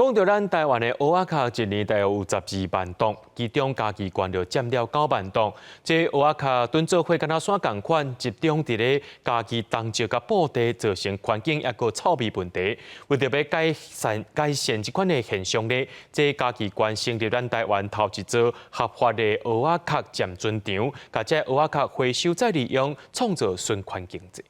讲到咱台湾的蚵仔壳，一年大约有12万吨，其中家己关就占了9万吨。这蚵仔壳蹲做伙，敢若山共款，集中伫咧家己种植甲布地，造成环境也个臭味问题。为着要改善这款的现象呢，这家己关成立咱台湾头一座合法的蚵仔壳暂存场，甲这蚵仔壳回收再利用，创造循环经济。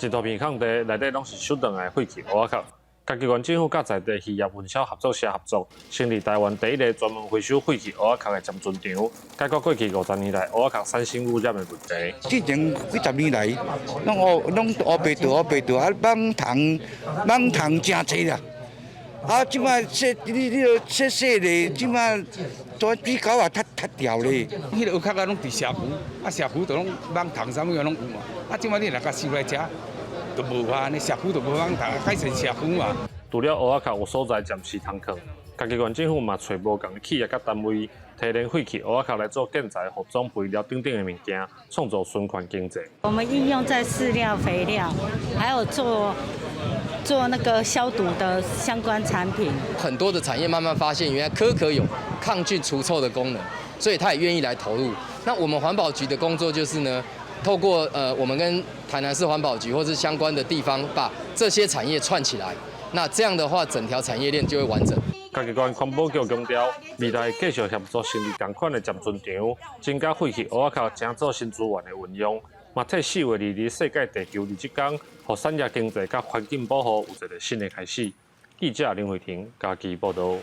一大片空地内底拢是收断的废弃蚵仔壳。家己县政府甲在地渔业分销合作社合作，成立台湾第一个专门回收废弃蚵仔壳的暂存场，解决过去50年来蚵仔壳产生污染的问题。之前几十年来，拢乌白道，啊，蠓虫真侪啦。啊，即摆说说咧，即摆都比狗也脱掉咧。迄个蚵壳啊，拢伫社区，啊社区都拢蠓虫啥物样拢有嘛。啊，即摆你若甲收来食。都无啊，你社区都无通打，改成社区嘛。除了蚵仔壳有所在暂时通坑，家己县政府嘛找无共的企业甲单位，提炼废弃蚵仔壳来做建材、服装、肥料等等的物件，创造循环经济。我们应用在饲料、肥料，还有做那个消毒的相关产品。很多的产业慢慢发现，原来壳壳有抗菌除臭的功能，所以他也愿意来投入。那我们环保局的工作就是呢。透过我们跟台南市环保局或是相关的地方，把这些产业串起来，那这样的话，整条产业链就会完整。家己县环保局强调，未来继续协助成立同款的暂存场，增加废弃蚵仔壳正做新资源的运用，嘛替4月22世界地球日这天，互产业经济甲环境保护有一个新的开始。记者林慧婷，家己报道。